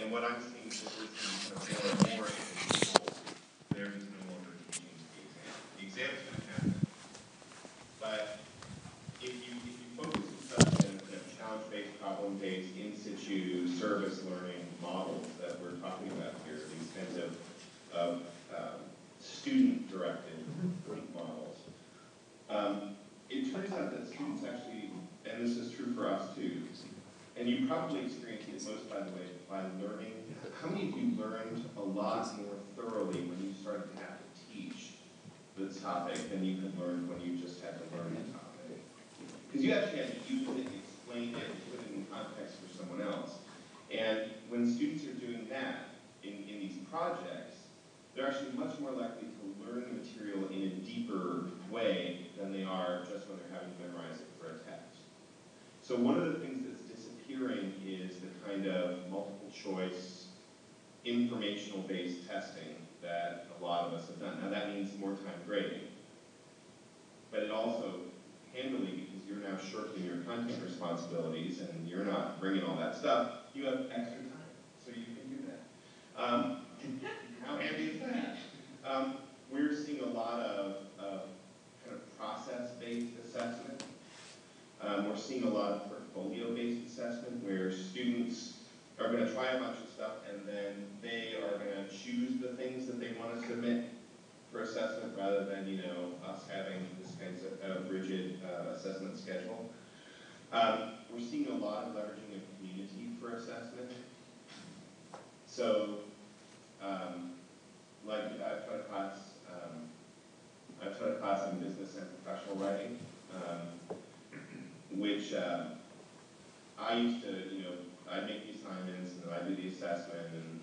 And what I'm seeing is that we're seeing kind of more and more in schools, they're just no longer teaching the exam. The exam's going to happen. But if you focus on such kind of challenge-based, problem-based, in-situ, service learning models that we're talking about here, these kinds of student-directed models, it turns out that students actually, and this is true for us too, and you probably experienced it most, by the way, by learning. How many of you learned a lot more thoroughly when you started to have to teach the topic than you could learn when you just had to learn the topic? Because you actually had to use it, explain it, put it in context for someone else. And when students are doing that in these projects, they're actually much more likely to learn the material in a deeper way than they are just when they're having to memorize it for a test. So one of the things that's disappearing is the kind of multiple choice, informational-based testing that a lot of us have done. Now that means more time grading, but it also, handily, because you're now shirking your content responsibilities and you're not bringing all that stuff, you have extra time, so you can do that. How handy is that? We're seeing a lot of kind of process-based assessment. We're seeing a lot of portfolio-based assessment where students are going to try a bunch of stuff and then they are going to choose the things that they want to submit for assessment rather than, us having this kind of rigid assessment schedule. We're seeing a lot of leveraging of community for assessment. So, like I've taught a class in business and professional writing, which I used to, I'd make the assignments and then I'd do the assessment and,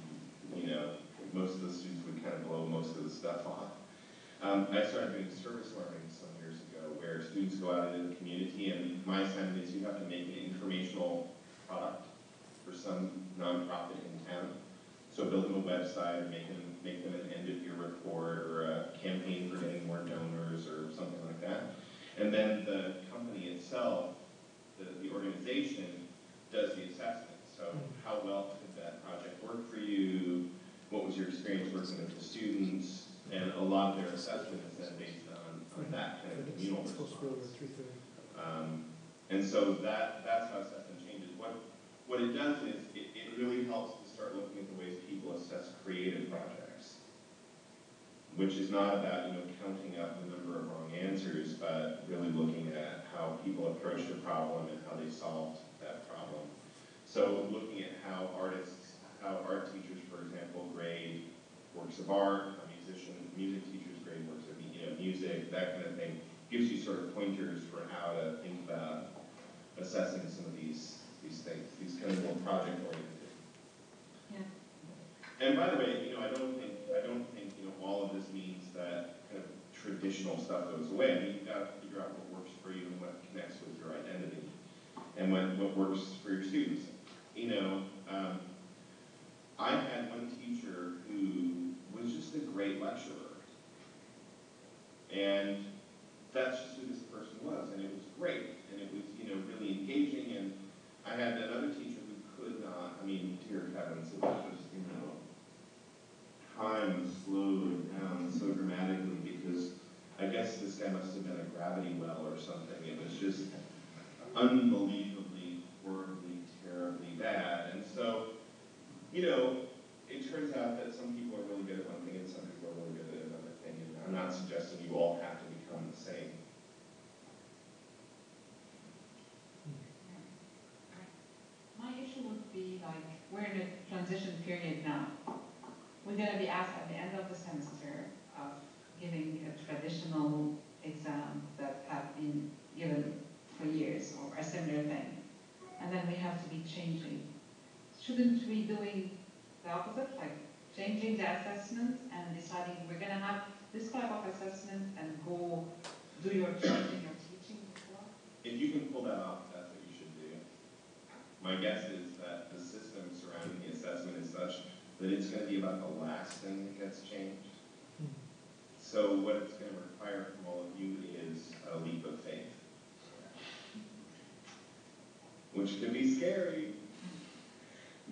most of the students would kind of blow most of the stuff off. I started doing service learning some years ago where students go out into the community and my assignment is you have to make an informational product for some nonprofit in town. So build them a website or make them an end-of-year report or a campaign for getting more donors or something like that. And then the company itself, the organization, does the assessment. So how well could that project work for you? What was your experience working with the students? And a lot of their assessment is then based on that kind of communal response. And so that's how assessment changes. What it does is it really helps to start looking at the ways people assess creative projects, which is not about counting up the number of wrong answers, but really looking at how people approach the problem and how they solved that problem. So looking at how art teachers, for example, grade works of art, music teachers grade works of music, that kind of thing, gives you sort of pointers for how to think about assessing some of these things, these kind of more project oriented. Yeah. And by the way, I don't think all of this means that kind of traditional stuff goes away. I mean, you've got to figure out what works for you and what connects with your identity, and what works for your students. I had one teacher who was just a great lecturer. And that's just who this person was, and it was great, and it was, really engaging, and I had another teacher who could not, dear heavens, it was just, time slowed down so dramatically because I guess this guy must have been a gravity well or something. It was just unbelievably, horribly, terribly bad. And so, it turns out that some people are really good at one thing and some people are really good at another thing. And I'm not suggesting you all have to become the same. My issue would be we're in a transition period now. We're going to be asked at the end of the semester of giving a traditional exam that have been given for years or a similar thing. And then we have to be changing. Shouldn't we be doing the opposite, changing the assessment and deciding we're going to have this type of assessment and go do your changing your teaching before? If you can pull that off, that's what you should do. My guess is that the system surrounding the assessment is such that it's going to be about the last thing that gets changed. So what it's going to require from all of you is a leap of faith, which can be scary.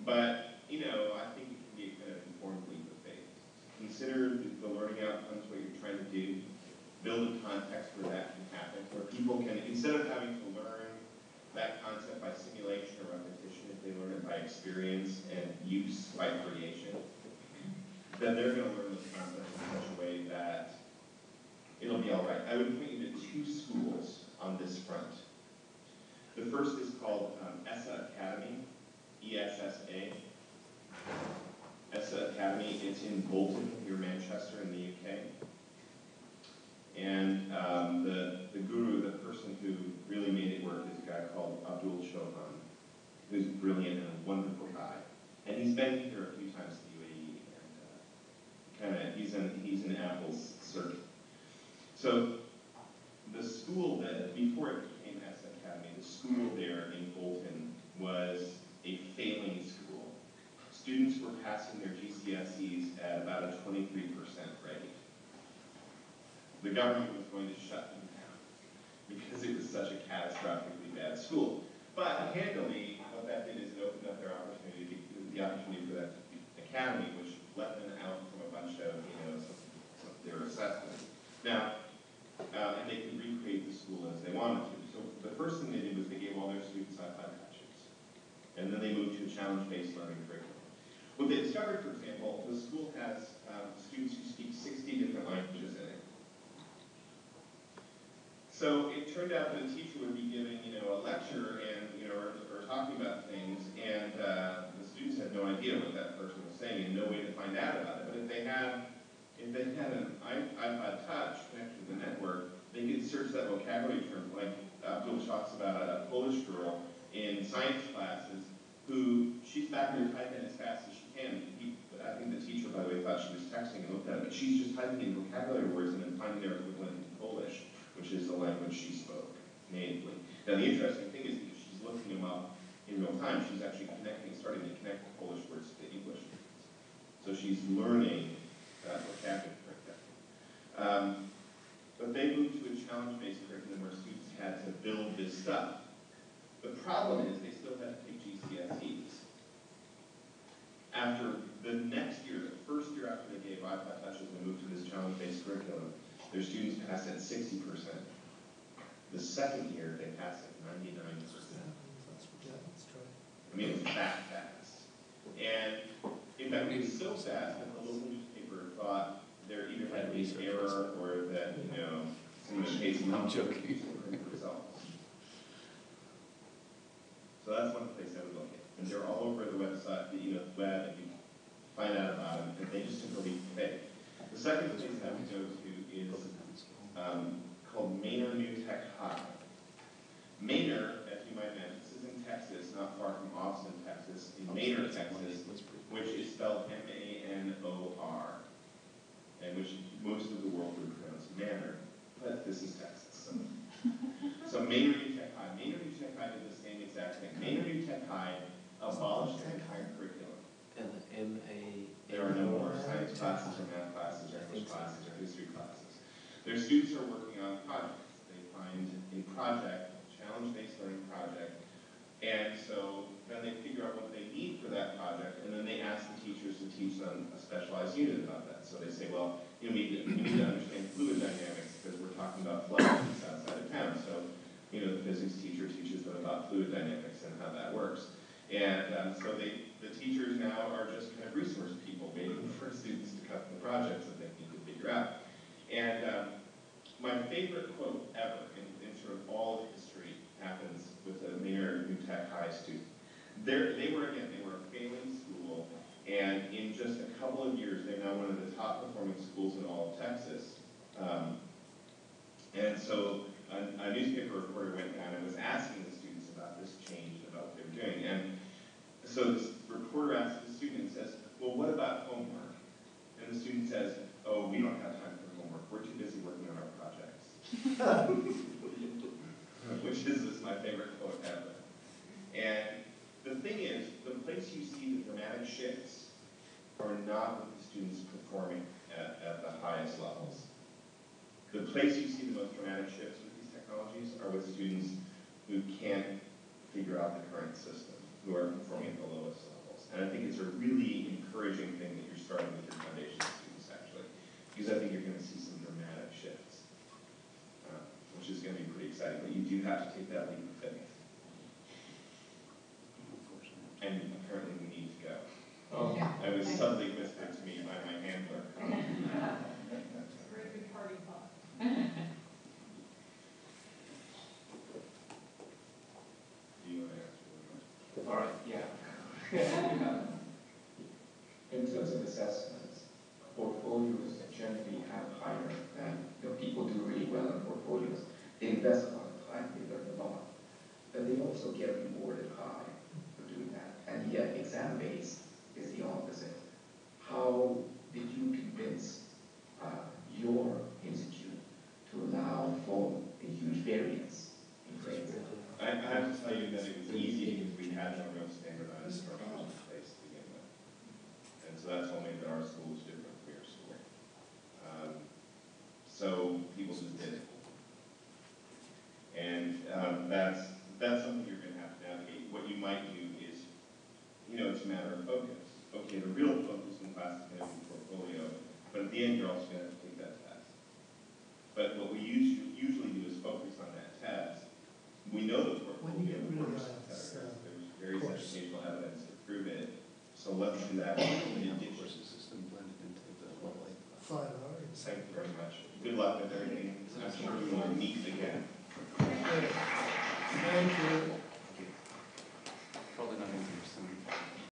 But, I experience and use by creation, then they're going to learn those concepts in such a way that it'll be all right. I would point you to 2 schools on this front. The first is called ESSA Academy, ESSA. ESSA Academy, it's in Bolton, near Manchester in the UK. And the guru, the person who really made it work, is a guy called Abdul Shohan, who's brilliant and a wonderful guy. And he's been here a few times to the UAE, and he's in Apple's circuit. So the school that, before it became ESSA Academy, the school there in Bolton was a failing school. Students were passing their GCSEs at about a 23% rate. The government was going to shut them down because it was such a catastrophically bad school. But handily, what that did is it opened up the opportunity for that academy, which let them out from a bunch of, some of their assessments. Now, and they could recreate the school as they wanted to. So the first thing they did was they gave all their students iPod touches. And then they moved to a challenge-based learning curriculum. What they discovered, for example, the school has students who speak 60 different languages in it. So it turned out that a teacher would be giving, a lecture and, or talking about things, and the students had no idea what that person was saying and no way to find out about it. But if they had an iPod Touch connected to the network, they could search that vocabulary term, like Abdul talks about a Polish girl in science classes who she's back there typing as fast as she can. I think the teacher, by the way, thought she was texting and looked at it, but she's just typing in vocabulary words and then finding their equivalent in Polish, which is the language she spoke natively. Now, the interesting thing is because she's looking them up in real time, she's actually starting to connect the Polish words to the English words. So she's learning vocabulary. But they moved to a challenge-based curriculum where students had to build this stuff. The problem is they still had to take GCSEs. After the next year, the first year after they gave iPod Touches and moved to this challenge-based curriculum, their students passed at 60%. The second year, they passed at 99%. I mean, it was that fast. And in fact, it was so fast that the local newspaper thought there either had to be an error or that, some of the cases I'm joking. results. So that's one place I would look at. And they're all over the website, the web, and you find out about them, and they just took a leap of faith. The second place I would go to is called Manor New Tech High. Manor, as you might imagine, this is in Texas, not far from Austin, Texas, in Manor, Texas, which is spelled M-A-N-O-R, and which most of the world would pronounce Manor, but this is Texas. So Manor New Tech High. Manor New Tech High did the same exact thing. Manor New Tech High abolished their entire curriculum. There are no more science classes or math classes or English classes or history classes. Their students are working on projects. They find a project, a challenge-based learning project, and so then they figure out what they need for that project, and then they ask the teachers to teach them a specialized unit about that. So they say, well, we need to understand fluid dynamics because we're talking about flight outside of town. So, the physics teacher teaches them about fluid dynamics and how that works. And so the teachers now are just kind of resource people waiting for students to cut the projects that they need to figure out. And my favorite quote ever in sort of all of history happens with a Manor New Tech High student. They were a failing school, and in just a couple of years, they're now one of the top performing schools in all of Texas. And so a newspaper reporter went down and was asking the students about this change and about what they were doing. And so this reporter asked the student and says, well, what about homework? And the student says, oh, we don't have time for homework. We're too busy working on our projects. Which is my favorite quote ever. And the thing is, the place you see the dramatic shifts are not with the students performing at the highest levels. The place you see the most dramatic shifts with these technologies are with students who can't figure out the current system, who are performing at the lowest levels. And I think it's a really encouraging thing that you're starting with your foundation students, actually, because I think you're going to see some dramatic shifts, which is going to be pretty exciting. But you do have to take that leap of faith. and apparently we need to go. Oh, I was suddenly whispered to me by my handler. Very good party thought. Do you want to answer? all right, yeah. In terms of assessments, portfolios generally have higher than, people do really well in portfolios. They invest a lot of time, they learn a lot, but they also get rewarded high for doing that. And yet, exam-based is the opposite. How did you convince your institute to allow for a huge variance in grades? I have to tell you that it was easy because we had no real standardized structures in place to begin with. And so that told me that our school was different from your school. So people just did it. And that's something you're going to have to navigate. What you might do is, it's a matter of focus. Okay, the real focus in class is going to be portfolio, but at the end you're also going to have to take that test. But what we usually do is focus on that test. We know the portfolio works. There's various educational evidence to prove it. So let's do that. Thank you very much. Good luck with everything. I'm sure we will meet again. Thank you.